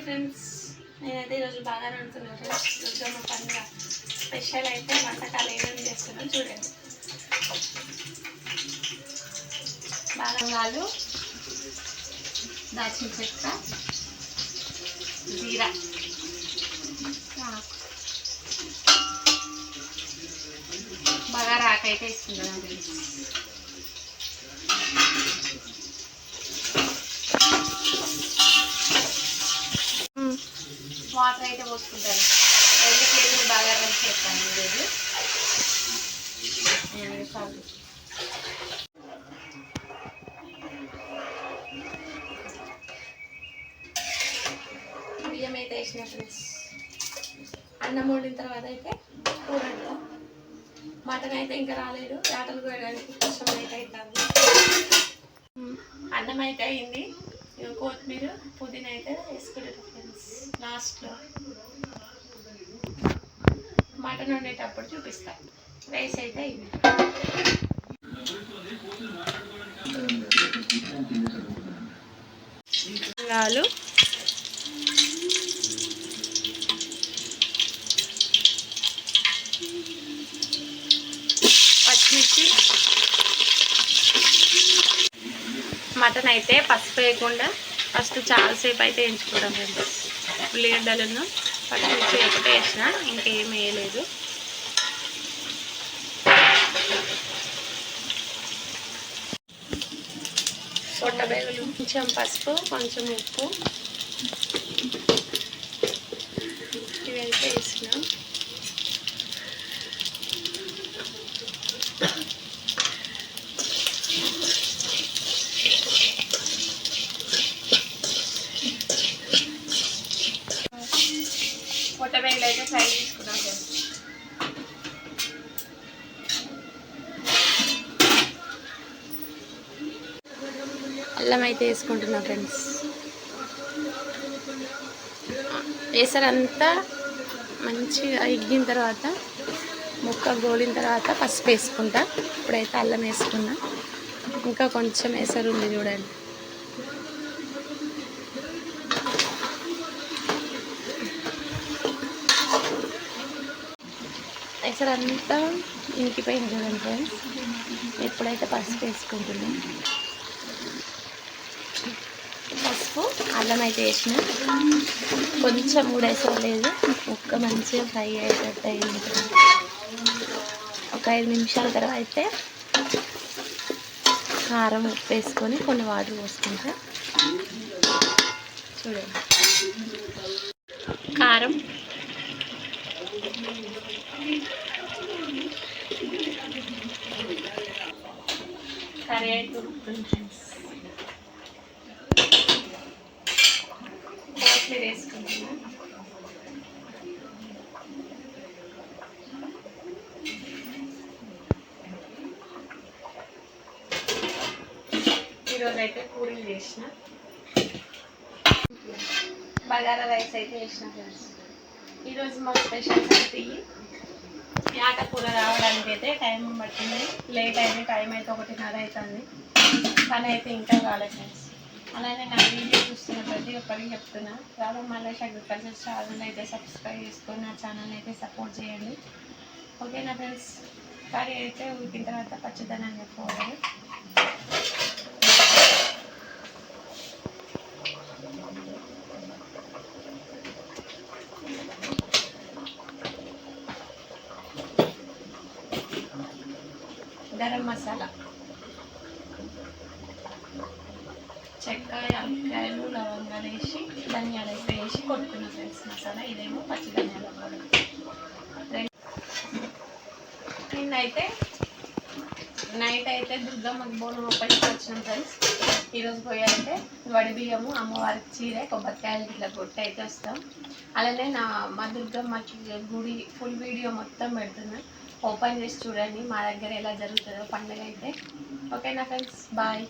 Friends, నేనైతే ఈరోజు బాగా వండుతున్నాను ఫ్రెండ్స్. దుర్గమ్మ పండుగ స్పెషల్ అయితే వంటకాలు ఏమేమి చేస్తున్నాను చూడండి. బాగా దాచిన చెక్క, జీరా, బాగా రాకైతే ఇస్తున్నాను ఫ్రెండ్స్. వాటర్ అయితే పోసుకుంటాను. 2 కేజీలు బాగా రైస్ చేస్తాను ఈరోజు. బియ్యం అయితే వేసిన ఫ్రెండ్స్. అన్నం వండిన తర్వాత అయితే కూర వండుతాం. మటన్ అయితే ఇంకా రాలేదు. ఆటలు కోయడానికి కొంచెం లేట్ అవుతుంది. అన్నం అయితే అయింది. కొత్తిమీర, పుదీనా అయితే వేసుకుంటారు ఫ్రెండ్స్ లాస్ట్లో. మటన్ వండేటప్పుడు చూపిస్తాను. రైస్ అయితే అయింది. లవంగాలు, పచ్చిమిర్చి, మటన్ అయితే పసుపు వేయకుండా ఫస్ట్ చాలాసేపు అయితే వేయించుకోవడం ఫ్రెండ్స్. ఉల్లిగడ్డలను పచ్చిమిర్చి ఒకటే వేసిన, ఇంకేం వేయలేదు. పొట్టబేగులు, కొంచెం పసుపు, కొంచెం ఉప్పు ఇవైతే వేసినాం. పొట్టబేగులు అయితే ఫ్రై చేసుకున్నాం ఫ్రెండ్స్. అల్లం అయితే వేసుకుంటున్నా ఫ్రెండ్స్. వేసరంతా మంచిగా ఎగ్గిన తర్వాత, ముక్క గోలిన తర్వాత పసుపు వేసుకుంటా. ఇప్పుడైతే అల్లం వేసుకున్నా. ఇంకా కొంచెం ఎసరు ఉంది చూడండి. ఎసరంతా ఇంకిపోయింది చూడండి ఫ్రెండ్స్. ఇప్పుడైతే పసుపు వేసుకుంటున్నాం. పసుపు, అల్లం అయితే వేసిన. కొంచెం కూడా వేసలేదు. ముక్క మంచిగా ఫ్రై అయ్యేటట్టు అయింది. ఒక 5 నిమిషాల తర్వాత అయితే కారం, ఉప్పు వేసుకొని కొన్ని వాటర్ పోసుకుంటా. చూడండి, కారం, కర్రీ అయితే ఉడుకుతుంది ఫ్రెండ్స్. కొత్తిమీర వేసుకుంటున్నా. ఈరోజు అయితే పూరీలు చేసిన. బగారా రైస్ అయితే చేసిన ఫ్రెండ్స్. ఈరోజు మా స్పెషల్ అయితే ఈ ఆటకూర రావడానికి అయితే టైం పట్టింది. లేట్ అయింది. టైం అయితే 1:30 అవుతుంది. పని అయితే ఇంకా కాలేదు ఫ్రెండ్స్. అలానే నా వీడియో చూస్తున్న ప్రతి ఒక్కరికి చెప్తున్నా, రాధా మల్లేష్ అగ్రికల్చర్ ఛానల్ అయితే సబ్స్క్రైబ్ చేసుకొని నా ఛానల్ అయితే సపోర్ట్ చేయండి. ఓకేనా ఫ్రెండ్స్. కర్రీ అయితే ఉడికిన తర్వాత పచ్చదనాన్ని పోవాలి. గరం మసాలా, చెక్క, యాలక్కాయలు, లవంగాలు వేసి, ధనియాలు అయితే వేసి కొట్టుకున్న ఫ్రెండ్స్ మసాలా. ఇదేమో పచ్చి ధనియాల పౌడర్. నైట్ అయితే దుర్గమ్మకి బోనం ఒప్పటికి వచ్చినాం ఫ్రెండ్స్. ఈరోజు పోయి అయితే వడి బియ్యము, అమ్మవారికి చీర, కొబ్బరికాయలు ఇట్లా కొట్టి అయితే వస్తాం. అలానే మా దుర్గమ్మకి గుడి ఫుల్ వీడియో మొత్తం పెడుతున్నా. ఓపెన్ చేసి చూడండి మా దగ్గర ఎలా జరుగుతుందో పండుగ అయితే. ఓకేనా ఫ్రెండ్స్, బాయ్.